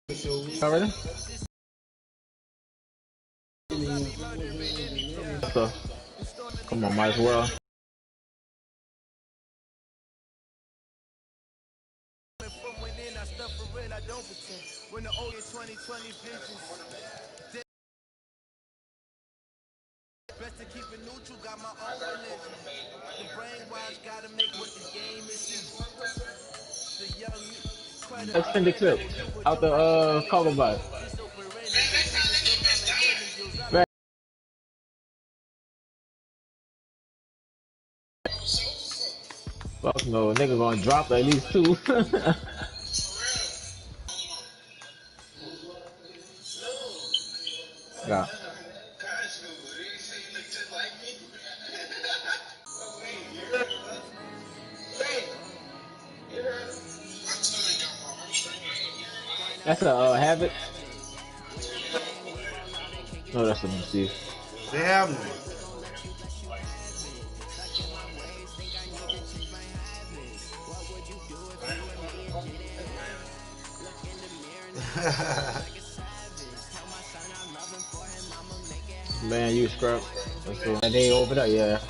Already? So, come on, might as well. Best to keep it neutral, got my own religion. The brainwash gotta make what the game is. The young Extend the clip out the cover bot. Fuck no, nigga gonna drop at least two. Yeah. That's a habit. No, that's a MC. They have me. Man, you scrub. Let's go. And they over there, yeah.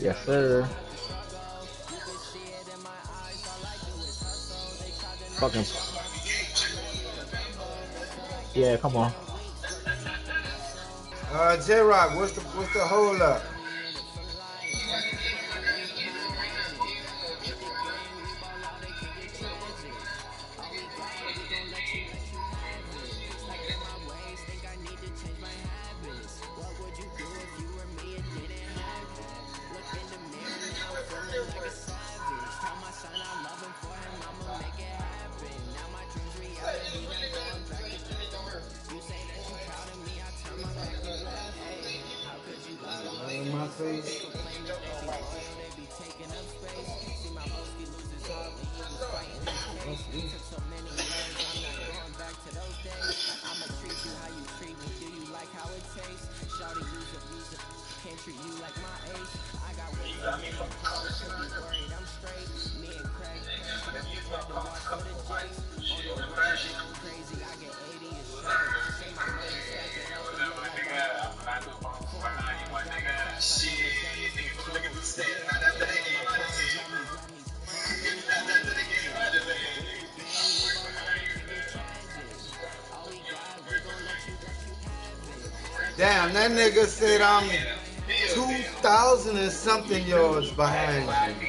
Yes, sir. Fucking. Yeah, come on. J-Rock, what's the hold up? In my face. Damn, that nigga said I'm 2,000 and something yards behind you.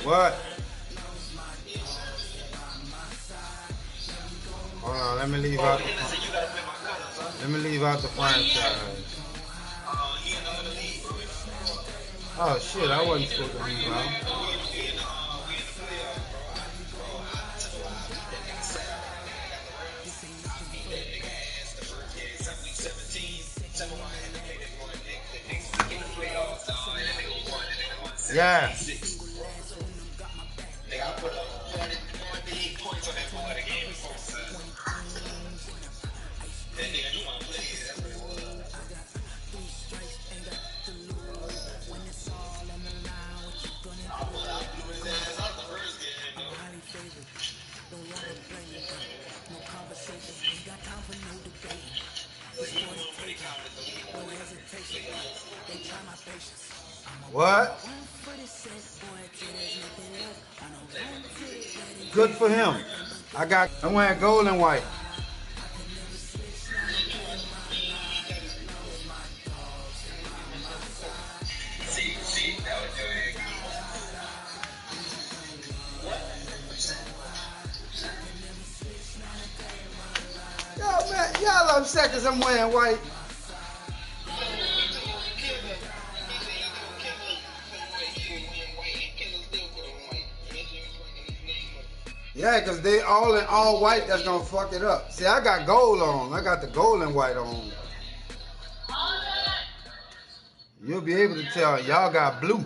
What? Hold on, let me leave out the franchise. Oh shit, I wasn't supposed to leave out. Yeah. What? Good for him. I'm wearing gold and white. seconds I'm wearing white. Yeah, because they all in all white, that's going to fuck it up. See, I got gold on. I got the gold and white on. You'll be able to tell y'all got blue.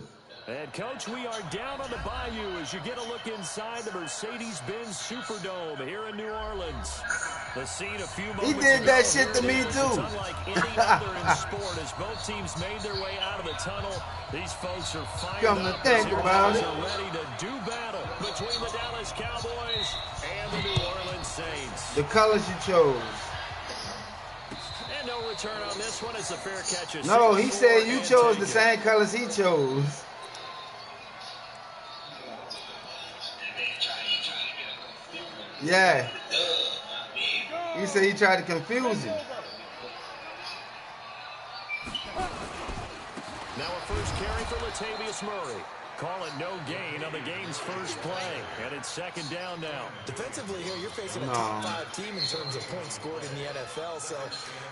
And, Coach, we are down on the bayou as you get a look inside the Mercedes-Benz Superdome here in New Orleans. The scene a few moments He did that shit to me, it's too. unlike any other in sport as both teams made their way out of the tunnel. These folks are fired Come to up. think about it. Are ready to do battle between the Dallas Cowboys and the New Orleans Saints. The colors you chose. And no return on this one. It's a fair catch. No, he said you chose the same colors he chose. Yeah. He said he tried to confuse him. Now a first carry for Latavius Murray. Call it no gain on the game's first play. And it's second down now. Defensively here, you're facing a top 5 team in terms of points scored in the NFL. So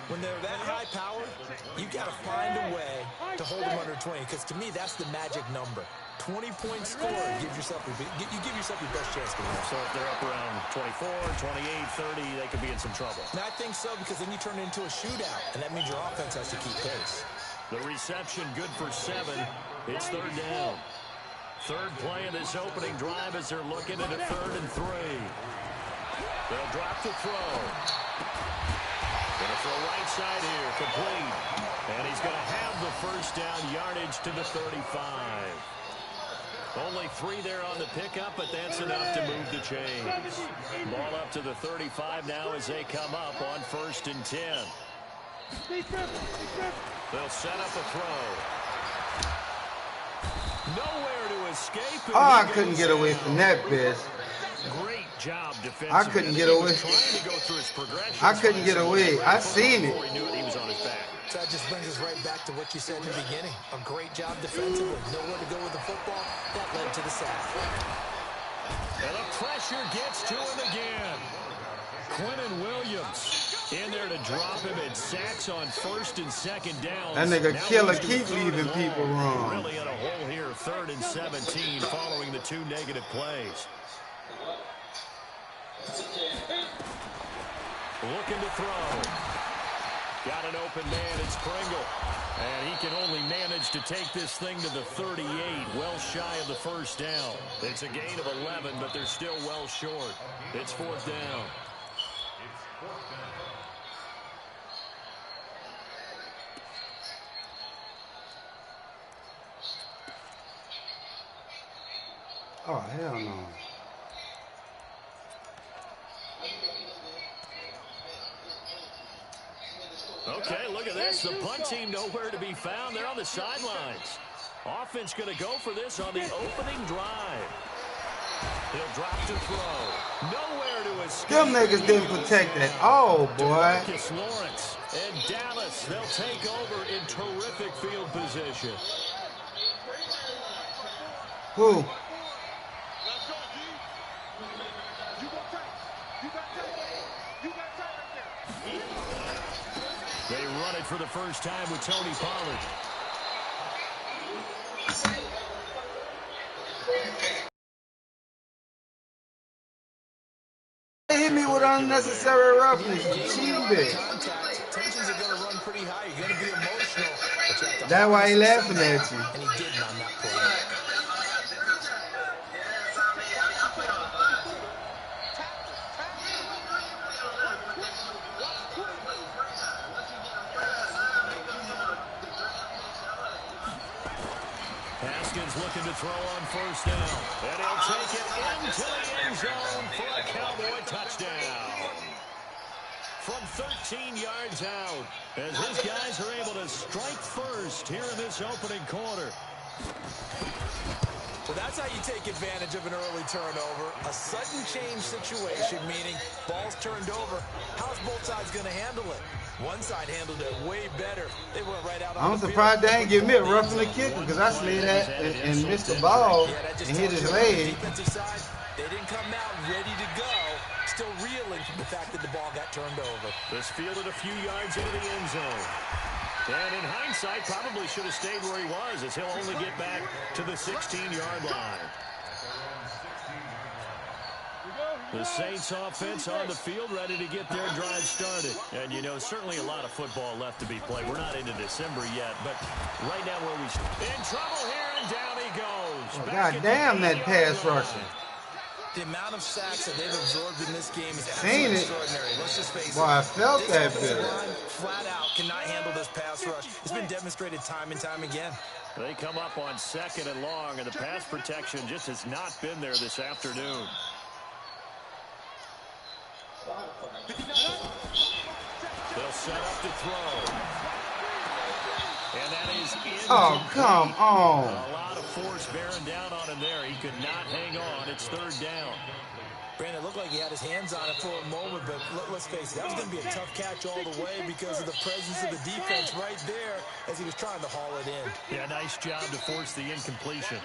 when they're that high powered, you got to find a way to hold them under 20. Because to me, that's the magic number. 20 points scored. You give yourself your best chance to win. So if they're up around 24, 28, 30, they could be in some trouble. And I think so, because then you turn it into a shootout. And that means your offense has to keep pace. The reception good for 7. It's third down. Third play of this opening drive as they're looking at a 3rd and 3. They'll drop the throw. Gonna throw right side here, complete. And he's gonna have the first down yardage to the 35. Only 3 there on the pickup, but that's enough to move the chains. Ball up to the 35 now as they come up on 1st and 10. They'll set up a throw. Nowhere to escape. Oh, I couldn't get away from that bitch. Great job defensively. I couldn't get away. Trying to go through his progression. I couldn't get away. I seen it. He knew he was on his back. So that just brings us right back to what you said in the beginning. A great job defensively. Nowhere to go with the football. That led to the sack. And the pressure gets to him again. Quentin Williams in there to drop him at sacks on 1st and 2nd down. That nigga killer keep leaving people wrong. Really in a hole here, 3rd and 17 following the 2 negative plays. Looking to throw. Got an open man, it's Pringle. And he can only manage to take this thing to the 38, well shy of the first down. It's a gain of 11, but they're still well short. It's 4th down. Oh, hell no. Okay, look at this. The punt team nowhere to be found. They're on the sidelines. Offense going to go for this on the opening drive. He'll drop to throw. Nowhere to escape. Them niggas didn't protect that. Oh, boy. Marcus Lawrence and Dallas, they'll take over in terrific field position. Who? They run it for the first time with Tony Pollard. They hit me with unnecessary roughness. Cheating bitch. Tensions are going to run pretty high. You're going to be emotional. That's why he laughing at you. And he didn't on that play. Haskins looking to throw on 1st down. And he'll take it into the end zone for a Cowboy touchdown. From 13 yards out, as his guys are able to strike first here in this opening quarter. Well, that's how you take advantage of an early turnover. A sudden change situation, meaning ball's turned over. How's both sides going to handle it? One side handled it way better. They went right out on I'm surprised they ain't give me a roughing the kicker because I slid that and missed the ball and hit his leg. Defensive side, they didn't come out ready to go. Still reeling from the fact that the ball got got turned over. This fielded a few yards into the end zone. And in hindsight, probably should have stayed where he was, as he'll only get back to the 16-yard line. The Saints offense on the field, ready to get their drive started. And, you know, certainly a lot of football left to be played. We're not into December yet, but right now where we in trouble here, and down he goes. Oh, God damn, that pass rusher. The amount of sacks that they've absorbed in this game is Seen absolutely it. extraordinary. Let's just face Boy, it. I felt This that offensive bit. line flat out cannot handle this pass rush. It's been demonstrated time and time again. They come up on 2nd and long, and the pass protection just has not been there this afternoon. They'll set up to throw. And that is incomplete. Oh, come on. A lot of force bearing down on him there. He could not hang on. It's 3rd down. Brandon, it looked like he had his hands on it for a moment, but let's face it, that was going to be a tough catch all the way because of the presence of the defense right there as he was trying to haul it in. Yeah, nice job to force the incompletion.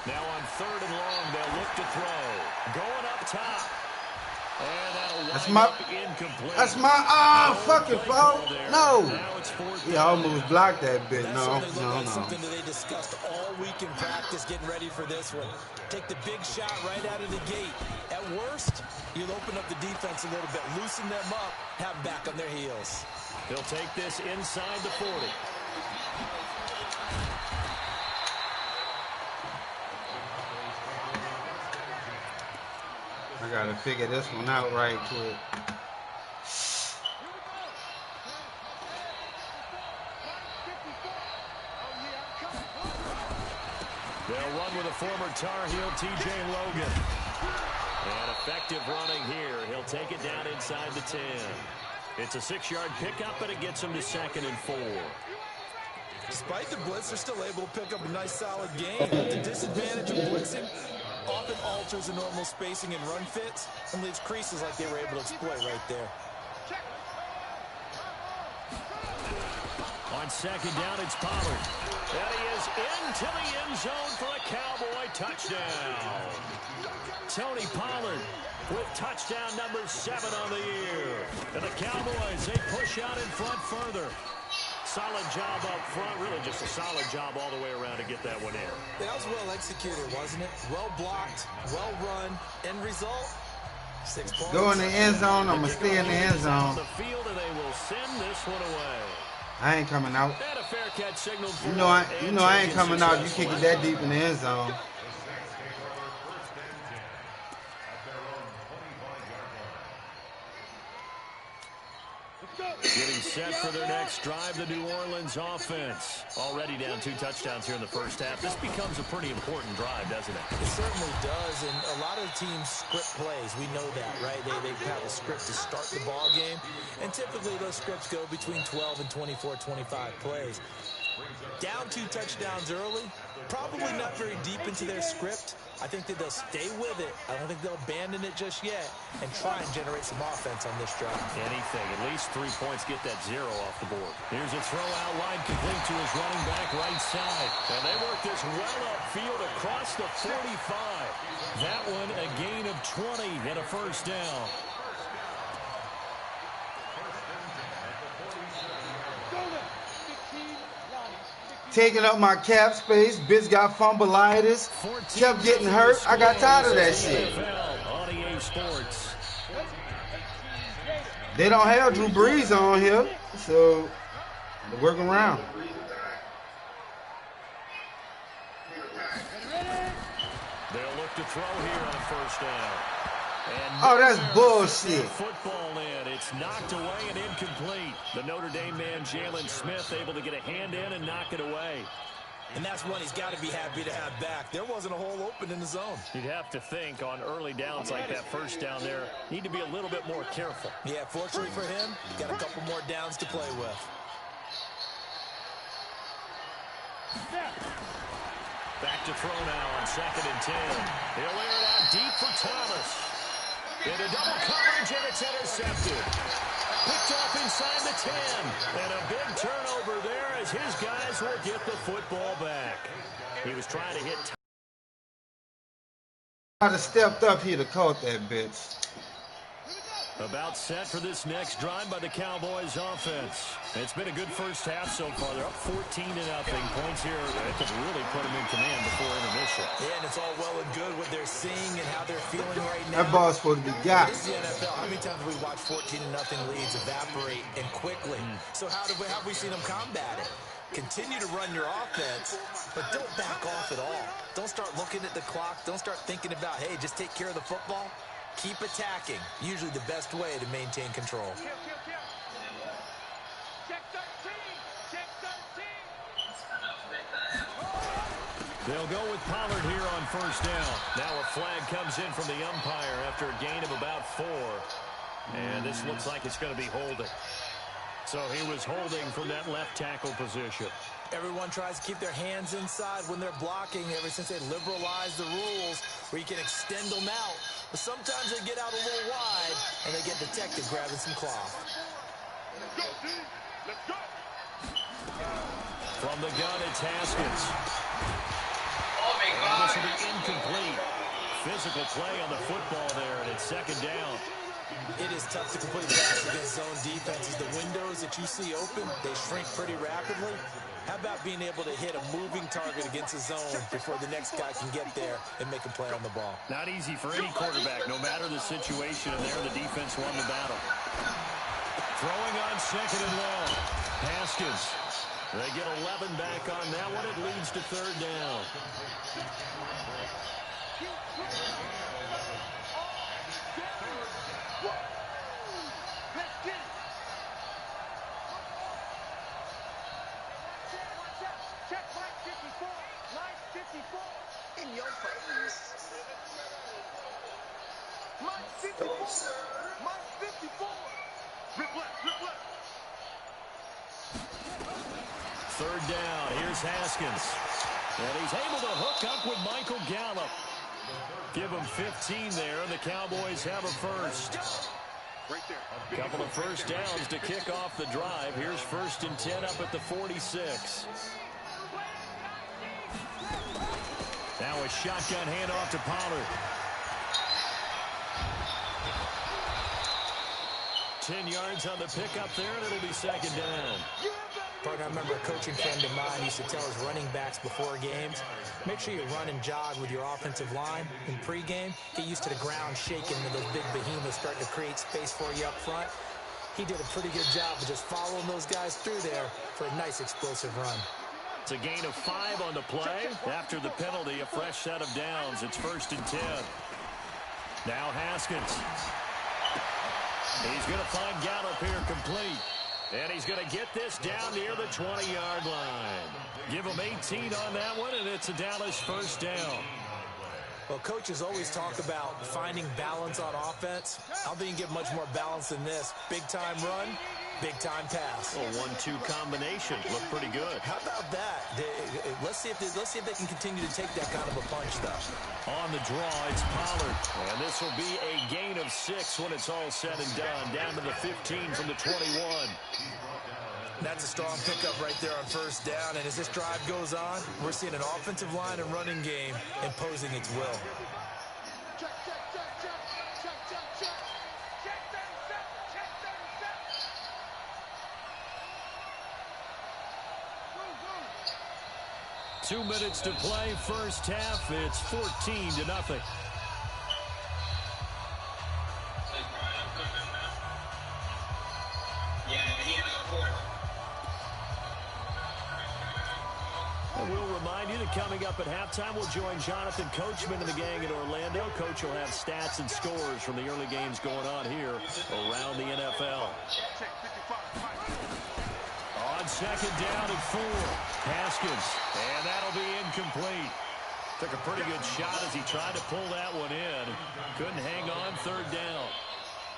Now on 3rd and long, they'll look to throw. Going up top. And that'll wind up incomplete. That's my fucking fault. No. He almost blocked that bit. No. Something that they discussed all week in practice, getting ready for this one. Take the big shot right out of the gate. At worst, you'll open up the defense a little bit, loosen them up, have them back on their heels. They'll take this inside the 40. I gotta figure this one out right quick. They'll run with a former Tar Heel, T.J. Logan. And effective running here. He'll take it down inside the 10. It's a 6-yard pickup, but it gets him to 2nd and 4. Despite the blitz, they're still able to pick up a nice, solid gain. The disadvantage of blitzing often alters the normal spacing and run fits and leaves creases like they were able to exploit right there. On 2nd down, it's Pollard. And he is into the end zone for a Cowboy touchdown. Tony Pollard with touchdown number 7 on the year. And the Cowboys, they push out in front further. Solid job up front, really just a solid job all the way around to get that one in. That was well executed, wasn't it? Well blocked, well run. End result, 6 points. Go in the end zone. I'm going to stay in the end zone. The field, and they will send this one away. I ain't coming out. And a fair catch signal for You know I ain't coming out. You kick it that deep in the end zone. Getting set for their next drive, the New Orleans offense. Already down 2 touchdowns here in the first half. This becomes a pretty important drive, doesn't it? It certainly does, and a lot of teams script plays. We know that, right? They have a script to start the ball game, and typically those scripts go between 12 and 24, 25 plays. Down 2 touchdowns early, probably not very deep into their script. I think that they'll stay with it. I don't think they'll abandon it just yet and try and generate some offense on this drive. Anything. At least 3 points, get that 0 off the board. Here's a throw out wide, complete to his running back right side. And they work this well upfield across the 45. That one a gain of 20 and a first down. Taking up my cap space. Bitch got fumbleitis. Kept getting hurt. I got tired of that shit. They don't have Drew Brees on here, so they're working around. They'll look to throw here on 1st down. Oh, that's bullshit. Football in. It's knocked away and incomplete. The Notre Dame man, Jalen Smith, able to get a hand in and knock it away. And that's one he's got to be happy to have back. There wasn't a hole open in the zone. You'd have to think on early downs like that 1st down there, need to be a little bit more careful. Yeah, fortunately for him, got a couple more downs to play with. Back to throw now on 2nd and 10. He'll air it out deep for Thomas. Into double coverage, and it's intercepted. Picked off inside the 10. And a big turnover there as his guys will get the football back. He was trying to hit I'd have stepped up, he'd have caught that bitch. About set for this next drive by the Cowboys offense. It's been a good first half so far. They're up 14-0. Points here that could really put them in command before intermission. Yeah, and it's all well and good what they're seeing and how they're feeling right now. That ball's supposed to be got. This is the NFL. How many times have we watched 14-0 leads evaporate and quickly? So how have we seen them combat it? Continue to run your offense, but don't back off at all. Don't start looking at the clock. Don't start thinking about, hey, just take care of the football. Keep attacking. Usually the best way to maintain control. They'll go with Pollard here on first down. Now a flag comes in from the umpire after a gain of about 4. And this looks like it's going to be holding. So he was holding from that left tackle position. Everyone tries to keep their hands inside when they're blocking ever since they liberalized the rules where you can extend them out. But sometimes they get out a little wide and they get detected grabbing some cloth. From the gun, it's Haskins. And this will be incomplete. Physical play on the football there, and it's second down. It is tough to complete passes against zone defenses. The windows that you see open, they shrink pretty rapidly. How about being able to hit a moving target against a zone before the next guy can get there and make a play on the ball? Not easy for any quarterback, no matter the situation, and there the defense won the battle. Throwing on second and long. Haskins. They get 11 back on that one. It leads to third down. Third down. Here's Haskins. And he's able to hook up with Michael Gallup. Give him 15 there, and the Cowboys have a first. Couple of first downs to kick off the drive. Here's 1st and 10 up at the 46. Now a shotgun handoff to Pollard. 10 yards on the pickup there, and it'll be second down. Partner, I remember a coaching friend of mine used to tell his running backs before games, make sure you run and jog with your offensive line in pregame. Get used to the ground shaking when those big behemoths start to create space for you up front. He did a pretty good job of just following those guys through there for a nice explosive run. It's a gain of 5 on the play. After the penalty, a fresh set of downs. It's 1st and 10. Now Haskins. He's going to find Gallup here complete. And he's going to get this down near the 20-yard line. Give him 18 on that one, and it's a Dallas first down. Well, coaches always talk about finding balance on offense. I don't think you can get much more balance than this. Big-time run, big-time pass. A 1-2 combination. Looked pretty good. How about that? Let's see if they can continue to take that kind of a punch, though. On the draw, it's Pollard. And this will be a gain of 6 when it's all said and done. Down to the 15 from the 21. That's a strong pickup right there on first down. And as this drive goes on, we're seeing an offensive line and running game imposing its will. 2 minutes to play, first half. It's 14-0. And we'll remind you that coming up at halftime, we'll join Jonathan Coachman and the gang in Orlando. Coach will have stats and scores from the early games going on here around the NFL. On second down at 4, Haskins, and that'll be incomplete. Took a pretty good shot as he tried to pull that one in. Couldn't hang on, third down.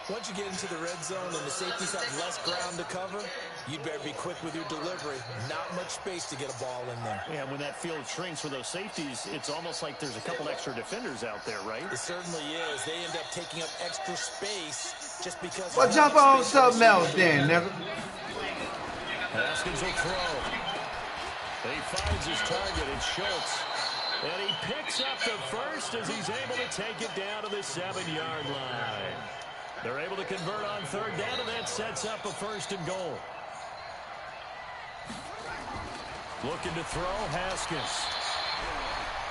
Once you get into the red zone and the safeties have less ground to cover, you'd better be quick with your delivery. Not much space to get a ball in there. Yeah, when that field shrinks for those safeties, it's almost like there's a couple extra defenders out there, right? It certainly is. They end up taking up extra space just because... Well, jump on something else then, nigga. Haskins will throw. He finds his target. It's Schultz. And he picks up the first as he's able to take it down to the 7-yard line. They're able to convert on third down, and that sets up a 1st and goal. Looking to throw, Haskins.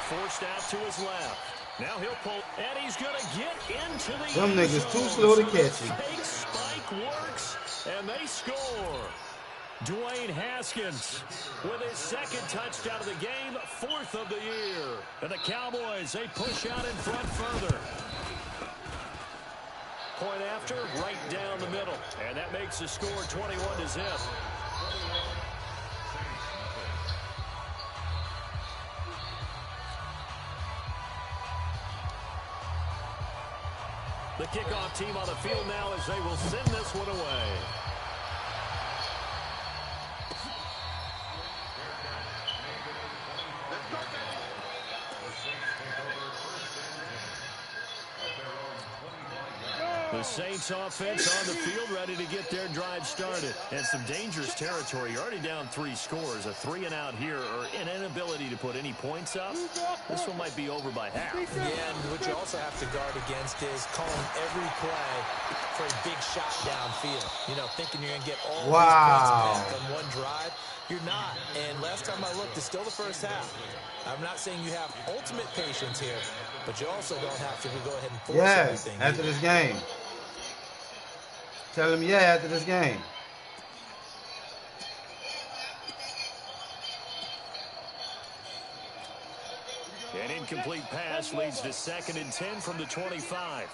Forced out to his left. Now he'll pull, and he's going to get into the Them end niggas zone. too slow to catch him. Fake spike works, and they score. Dwayne Haskins with his 2nd touchdown of the game, 4th of the year. And the Cowboys, they push out in front further. Point after, right down the middle. And that makes the score 21-0. The kickoff team on the field now as they will send this one away. The Saints offense on the field ready to get their drive started. And some dangerous territory. You're already down 3 scores. A 3-and-out here or an inability to put any points up. This one might be over by half. Yeah, and what you also have to guard against is calling every play for a big shot downfield. You know, thinking you're going to get all these points back on one drive. You're not. And last time I looked, it's still the first half. I'm not saying you have ultimate patience here, but you also don't have to go ahead and force everything. After this game. Tell him after this game. An incomplete pass leads to 2nd and 10 from the 25.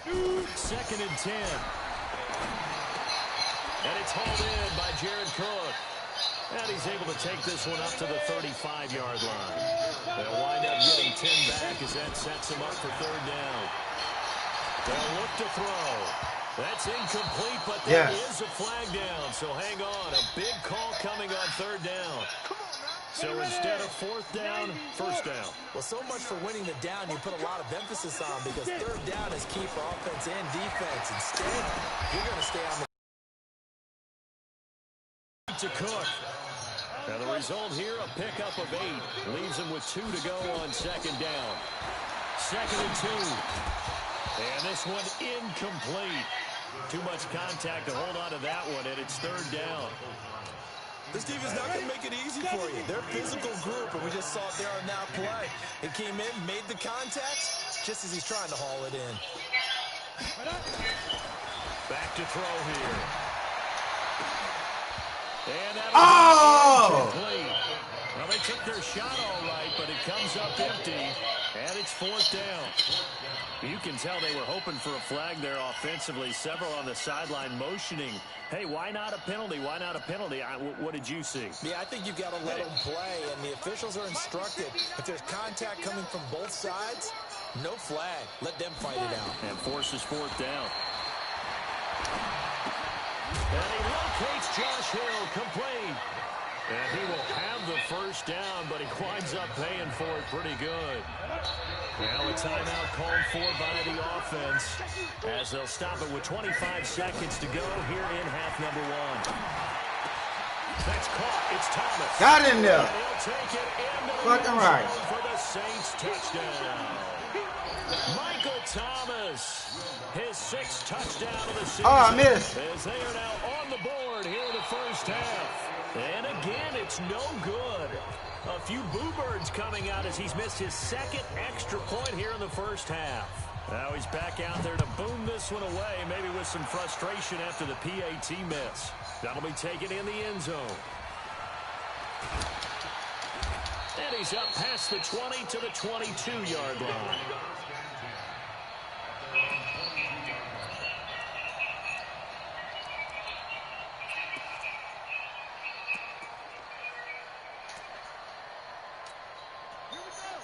2nd and 10. And it's hauled in by Jared Cook. And he's able to take this one up to the 35-yard line. They'll wind up getting 10 back as that sets him up for 3rd down. They'll look to throw. That's incomplete, but there is a flag down. So hang on. A big call coming on 3rd down. So instead of 4th down, 1st down. Well, so much for winning the down you put a lot of emphasis on because 3rd down is key for offense and defense. Instead, you're going to stay on the to Cook. Now the result here, a pickup of 8. Leaves him with 2 to go on 2nd down. 2nd and 2. And this one incomplete. Too much contact to hold on to that one, and it's 3rd down. This team is not going to make it easy for you. They're a physical group, and we just saw it there on that play. It came in, made the contact, just as he's trying to haul it in. Back to throw here. And that incomplete. Well, they took their shot all right, but it comes up empty, and it's 4th down. You can tell they were hoping for a flag there offensively. Several on the sideline motioning. Hey, why not a penalty? Why not a penalty? What did you see? Yeah, I think you've got to let them play, and the officials are instructed. If there's contact coming from both sides, no flag. Let them fight it out. And forces 4th down. And he locates Josh Hill, complete. And he will have the 1st down, but he winds up paying for it pretty good. Now a timeout called for by the offense as they'll stop it with 25 seconds to go here in half number 1. That's caught. It's Thomas. Got in there. And he'll take it into the Fucking right. for the Saints touchdown. Michael Thomas, his 6th touchdown of the season. Oh, I missed. As they are now on the board here in the 1st half. And again, it's no good. A few boo birds coming out as he's missed his 2nd extra point here in the 1st half. Now he's back out there to boom this one away, maybe with some frustration after the PAT miss. That'll be taken in the end zone. And he's up past the 20 to the 22-yard line.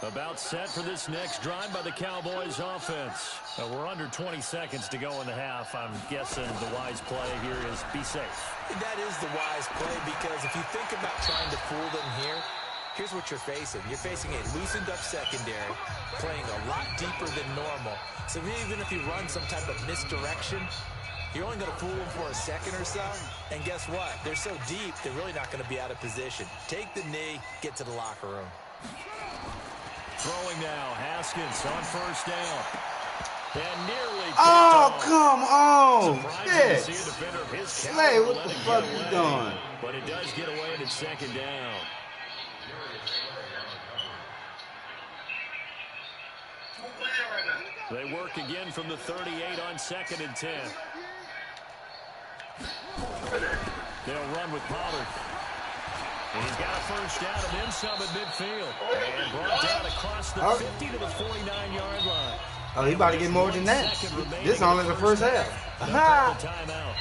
About set for this next drive by the Cowboys offense. We're under 20 seconds to go in the half. I'm guessing the wise play here is be safe. That is the wise play because if you think about trying to fool them here, here's what you're facing. You're facing a loosened up secondary, playing a lot deeper than normal. So even if you run some type of misdirection, You're only going to fool them for a second or so, and guess what? They're so deep, they're really not going to be out of position. Take the knee, get to the locker room. Throwing now, Haskins on first down. And nearly come on. Shit. Slay, what the fuck you doing? But it does get away and it's second down. They work again from the 38 on 2nd and 10. They'll run with Pollard. And he's got a first down and then some at midfield. And brought down across the 50 to the 49-yard line. Oh, he about to get more than that. This is only the first half. Aha! Timeout.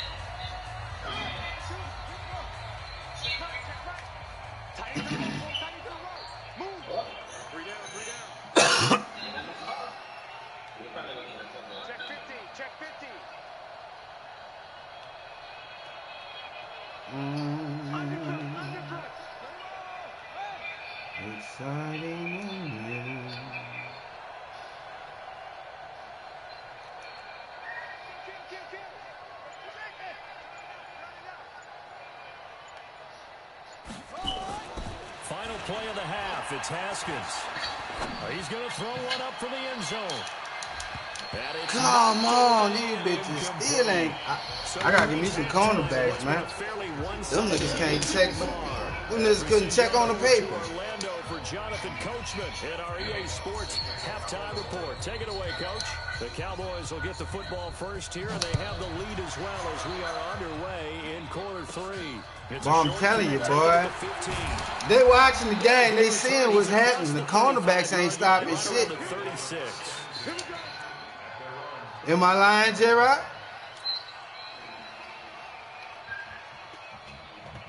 Exciting. Final play of the half. It's Haskins. He's going to throw one up for the end zone. Come on, these bitches still ain't. I gotta give me some cornerbacks, man. Them niggas can't check. Them niggas couldn't check on the paper. Orlando for Jonathan Coachman in our EA Sports halftime report. Take it away, Coach. The Cowboys will get the football first here, and they have the lead as well as we are underway in quarter 3. Well, I'm telling you, boy. They watching the game. They seeing what's happening. The cornerbacks ain't stopping shit. Am I lying, J-Rock?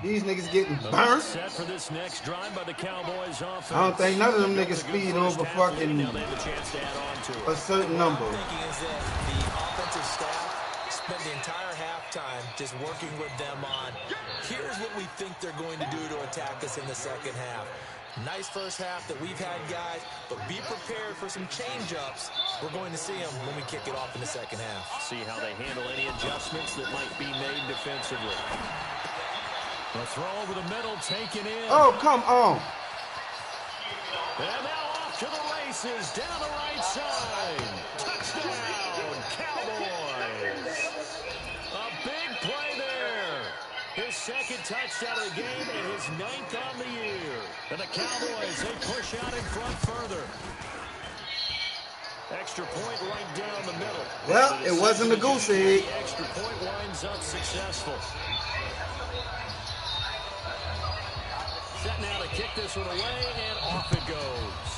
These niggas getting burnt. Set for this next drive by the Cowboys offense. I don't think none of them niggas speed over fucking a certain number. What I'm thinking is that the offensive staff spent the entire halftime just working with them on, here's what we think they're going to do to attack us in the second half. Nice first half that we've had, guys, but be prepared for some change-ups. We're going to see them when we kick it off in the second half. See how they handle any adjustments that might be made defensively. A throw over the middle, taken in. Oh, come on. And now off to the races, down the right side. Touchdown, Cowboys. A big play there. His second touchdown of the game and his 9th on the year. And the Cowboys, they push out in front further. Extra point right down the middle. Well, it wasn't a goose egg. The extra point winds up successful. Set now to kick this one away, and off it goes.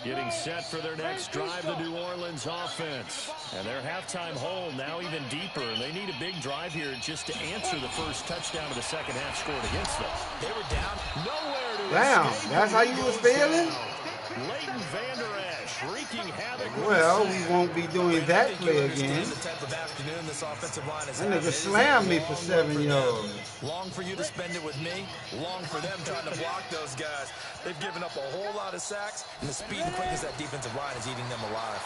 Getting set for their next drive, the New Orleans offense. And their halftime hole now even deeper, and they need a big drive here just to answer the first touchdown of the second half scored against them. They were down. Nowhere to Damn, escape. that's how you was feeling? Leighton Vander Esch wreaking havoc. Well, we won't be doing that play again. The type of afternoon this offensive line is That nigga slammed me for 7 yards. Long for you to spend it with me. Long for them trying to block those guys. They've given up a whole lot of sacks, and the speed and quickness of that defensive line is eating them alive.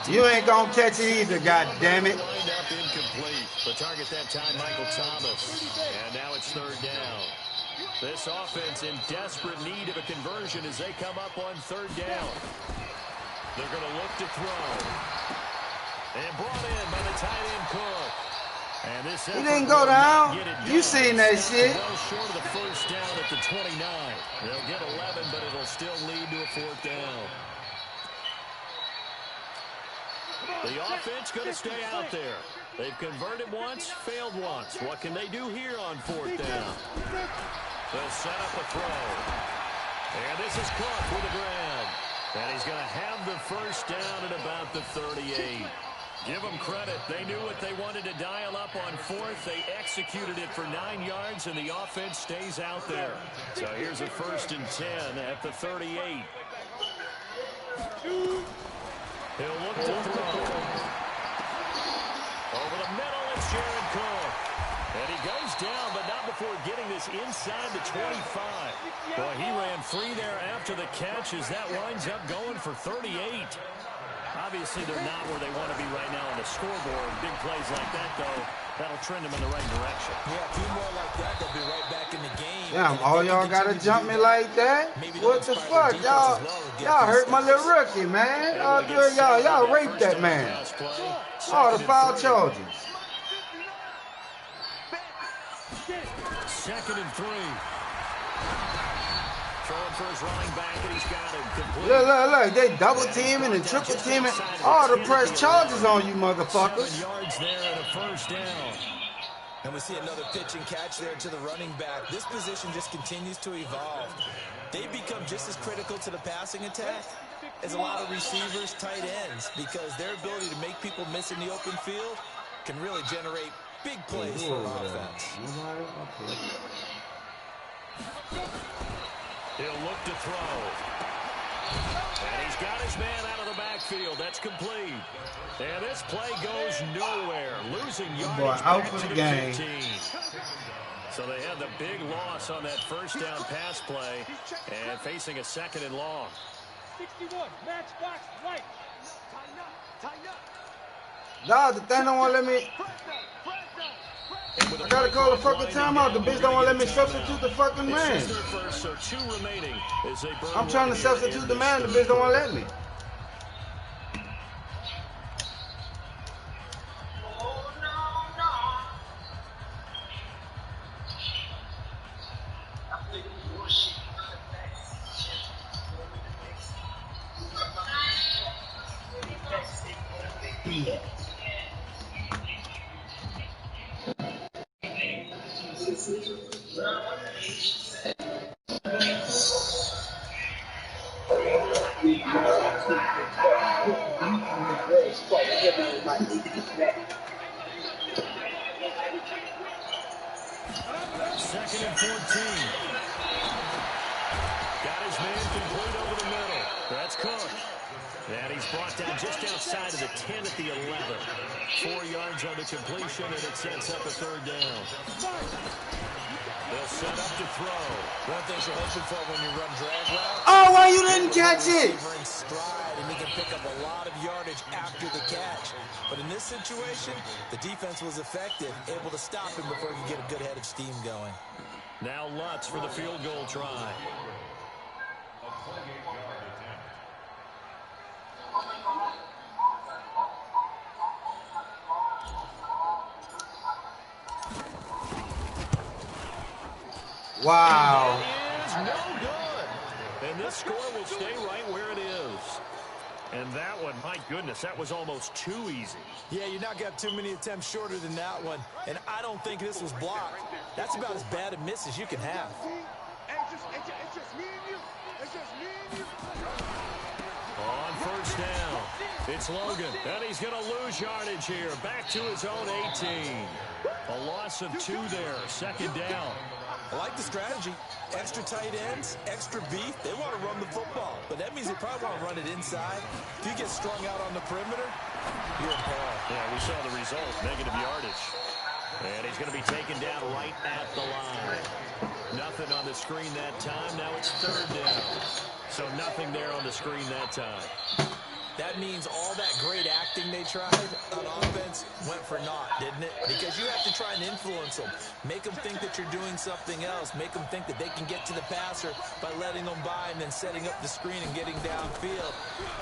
You ain't gonna catch it either, goddammit. Lined up incomplete. The target that time, Michael Thomas. And now it's third down. This offense in desperate need of a conversion as they come up on third down. They're going to look to throw. And brought in by the tight end Cook. And this He didn't go down. You seen that shit. Well short of the first down at the 29. They'll get 11, but it'll still lead to a fourth down. The offense going to stay out there. They've converted once, failed once. What can they do here on fourth down? They'll set up a throw. And this is Cook with a grab. And he's going to have the first down at about the 38. Give them credit. They knew what they wanted to dial up on fourth. They executed it for 9 yards, and the offense stays out there. So here's a 1st and 10 at the 38. He'll look to throw. Over the middle, it's Jared Cook. And he goes down, but not before getting this inside the 25. Boy, he ran free there after the catch as that winds up going for 38. Obviously, they're not where they want to be right now on the scoreboard. Big plays like that, though, that'll trend them in the right direction. Yeah, a few more like that, they'll be right back in the game. Damn, all y'all got to jump me like that? What the fuck? Y'all hurt my little rookie, man. Y'all raped that man. All the foul charges. 2nd and 3. Throwing for his running back, and he's got him complete. Look. They double teaming and triple teaming. All the press charges on you motherfuckers. Yards there and a 1st down. And we see another pitch and catch there to the running back. This position just continues to evolve. They become just as critical to the passing attack as a lot of receivers, tight ends, because their ability to make people miss in the open field can really generate big plays for offense. He'll look to throw. And he's got his man out of the backfield. That's complete. And this play goes nowhere. Losing yards out back for to the game. 15. So they had the big loss on that 1st down pass play and facing a 2nd and long. 61, match box, right. Nah, the thing don't want to let me. I gotta call the fucking timeout. The bitch don't want to let me substitute the fucking man. So 2 remaining as they burn. I'm trying to substitute the man. The bitch don't want to let me. Second and 14. Got his man complete over the middle. That's Cook. And he's brought down just outside of the 10 at the 11. 4 yards on the completion, and it sets up a 3rd down. They'll set up to throw. One thing you're hoping for when you run drag route. Oh, why you didn't catch it? In stride, and he can pick up a lot of yardage after the catch. But in this situation, the defense was effective, able to stop him before he could get a good head of steam going. Now Lutz for the field goal try. Wow. That is no good. And this score will stay right where it is. And that one, my goodness, that was almost too easy. Yeah, you not got too many attempts shorter than that one. And I don't think this was blocked. That's about as bad a miss as you can have. On 1st down, it's Logan. And he's going to lose yardage here. Back to his own 18. A loss of 2 there. 2nd down. I like the strategy. Extra tight ends, extra beef. They want to run the football, but that means they probably want to run it inside. If you get strung out on the perimeter, you're in peril. Yeah, we saw the result, negative yardage. And he's going to be taken down right at the line. Nothing on the screen that time. Now it's 3rd down. So nothing there on the screen that time. That means all that great acting they tried on offense went for naught, didn't it? Because you have to try and influence them. Make them think that you're doing something else. Make them think that they can get to the passer by letting them by and then setting up the screen and getting downfield.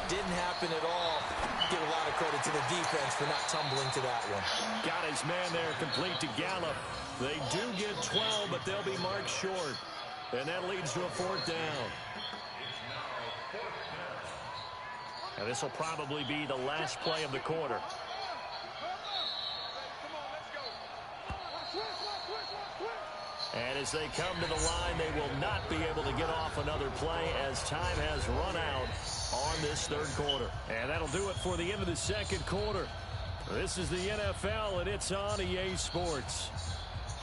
Didn't happen at all. Give a lot of credit to the defense for not tumbling to that one. Got his man there complete to Gallup. They do get 12, but they'll be marked short. And that leads to a 4th down. And this will probably be the last play of the quarter. And as they come to the line, they will not be able to get off another play as time has run out on this 3rd quarter. And that'll do it for the end of the 2nd quarter. This is the NFL, and it's on EA Sports.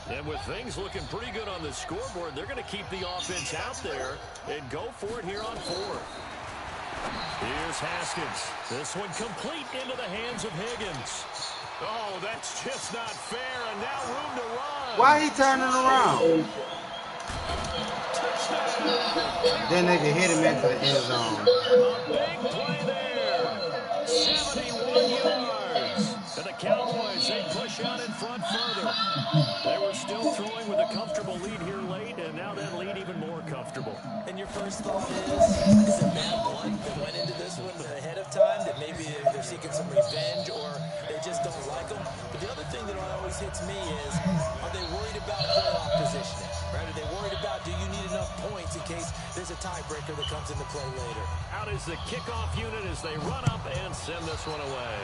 And with things looking pretty good on the scoreboard, they're going to keep the offense out there and go for it here on fourth. Here's Haskins. This one complete into the hands of Higgins. Oh, that's just not fair, and now room to run. Why he turning around? Then they can hit him into the end zone. A big play there. 71 yards. And the Cowboys, they push out in front further. They were still throwing with a comfortable lead here late, and now that lead even more comfortable. And your first thought is it bad blood that went into this one ahead of time, that maybe they're seeking some revenge or they just don't like them? But the other thing that always hits me is, are they worried about playoff positioning? Right? Are they worried about, do you need enough points in case there's a tiebreaker that comes into play later? Out is the kickoff unit as they run up and send this one away.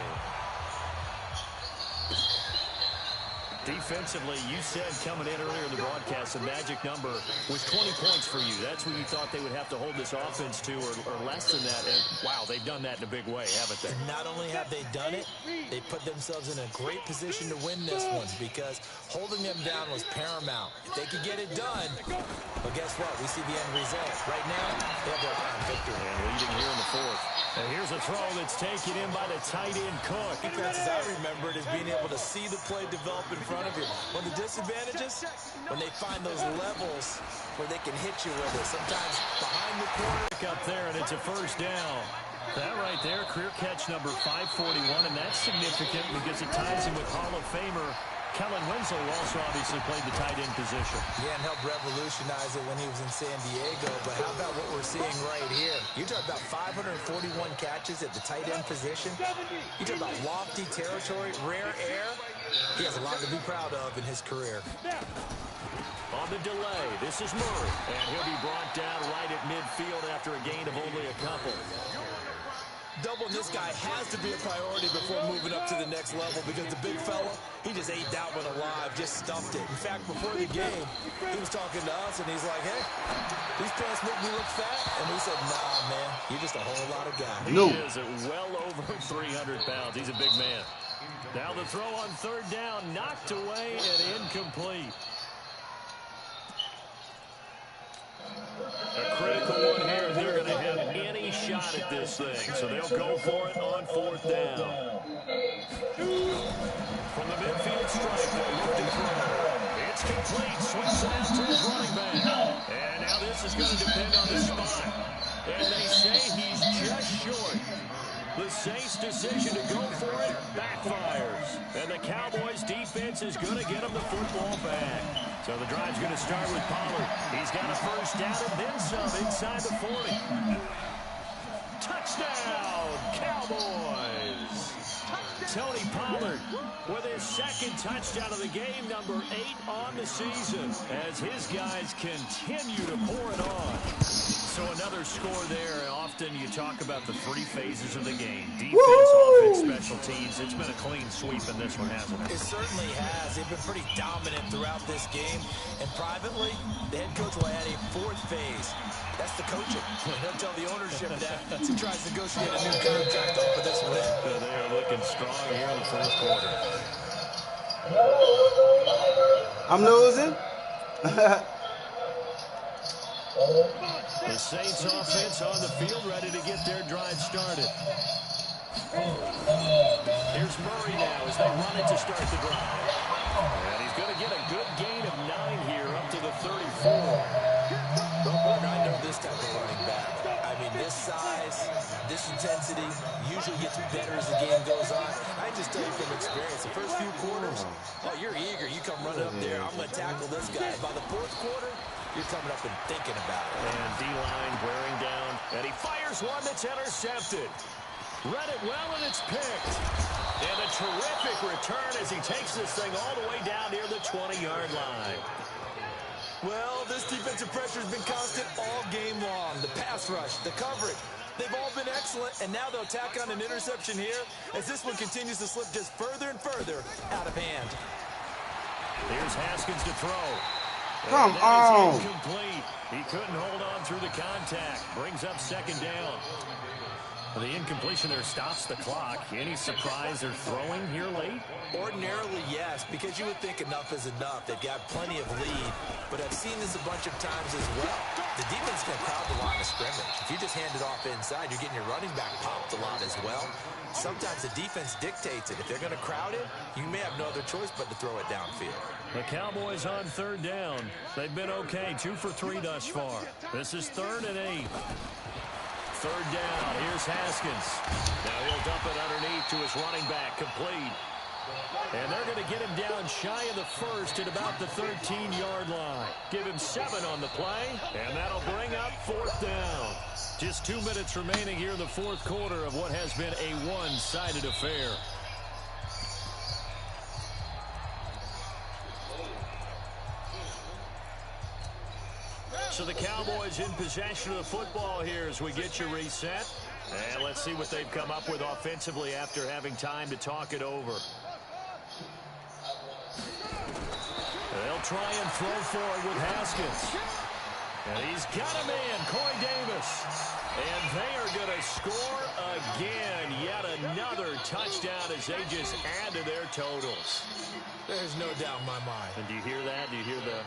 Defensively, you said coming in earlier in the broadcast, the magic number was 20 points for you. That's what you thought they would have to hold this offense to, or less than that. And, wow, they've done that in a big way, haven't they? Not only have they done it, they put themselves in a great position to win this one because holding them down was paramount. If they could get it done, but guess what? We see the end result. Right now, they have their round victory. And leading here in the fourth. And here's a throw that's taken in by the tight end Cook. Defenses, I remember it as being able to see the play develop in front of you. One of the disadvantages, when they find those levels where they can hit you with it, sometimes behind the corner. Up there, and it's a first down. That right there, career catch number 541, and that's significant because it ties him with Hall of Famer Kellen Winslow, who also obviously played the tight end position. Yeah, and helped revolutionize it when he was in San Diego. But how about what we're seeing right here? You talk about 541 catches at the tight end position. You talk about lofty territory, rare air. He has a lot to be proud of in his career. On the delay, this is Murray, and he'll be brought down right at midfield after a gain of only a couple. Doubling this guy has to be a priority before moving up to the next level because the big fella, he just ate that one alive, just stuffed it. In fact, before the game, he was talking to us, and he's like, hey, these pants make me look fat. And we said, nah, man, you're just a whole lot of guy. No. He is well over 300 pounds. He's a big man. Now the throw on third down, knocked away and incomplete. A critical one here. They're going to have any shot at this thing, so they'll go for it on fourth down. From the midfield stripe, they'll look to throw. It's complete. Swings it out to his running back. And now this is going to depend on the spot. And they say he's just short. The Saints' decision to go for it backfires. And the Cowboys' defense is going to get him the football back. So the drive's going to start with Pollard. He's got a first down and then some inside the 40. Touchdown, Cowboys! Tony Pollard with his second touchdown of the game, number 8 on the season, as his guys continue to pour it on. So another score there. Often you talk about the 3 phases of the game. Defense, offense, special teams. It's been a clean sweep in this one, hasn't it? It certainly has. They've been pretty dominant throughout this game. And privately, the head coach will add a 4th phase. That's the coaching. He'll tell the ownership that as he tries to negotiate a new contract off of this win. They are looking strong here in the fourth quarter. I'm losing. The Saints offense on the field, ready to get their drive started. Here's Murray now as they run it to start the drive. And he's going to get a good gain of 9 here up to the 34. I know this type of running back. I mean, this size, this intensity usually gets better as the game goes on. I just tell you from experience, the first few quarters, oh, you're eager. You come running up there, I'm going to tackle this guy. By the 4th quarter, you're coming up and thinking about it. And D-line wearing down, and he fires one that's intercepted. Read it well, and it's picked. And a terrific return as he takes this thing all the way down near the 20-yard line. Well, this defensive pressure has been constant all game long. The pass rush, the coverage, they've all been excellent, and now they'll tack on an interception here as this one continues to slip just further and further out of hand. Here's Haskins to throw. Come on. Incomplete. He couldn't hold on through the contact. Brings up second down. The incompletion there stops the clock. Any surprise they're throwing here late? Ordinarily, yes, because you would think enough is enough. They've got plenty of lead, but I've seen this a bunch of times as well. The defense can crowd the line of scrimmage. If you just hand it off inside, you're getting your running back popped a lot as well. Sometimes the defense dictates it. If they're going to crowd it, you may have no other choice but to throw it downfield. The Cowboys on third down. They've been okay, 2 for 3 thus far. This is 3rd and 8. Third down, here's Haskins. Now he'll dump it underneath to his running back, complete. And they're going to get him down shy of the first at about the 13-yard line. Give him 7 on the play, and that'll bring up 4th down. Just 2 minutes remaining here in the 4th quarter of what has been a one-sided affair. So the Cowboys in possession of the football here as we get you reset. And let's see what they've come up with offensively after having time to talk it over. They'll try and throw forward with Haskins. And he's got a man, Corey Davis. And they are going to score again. Yet another touchdown as they just add to their totals. There's no doubt in my mind. And do you hear that? Do you hear the...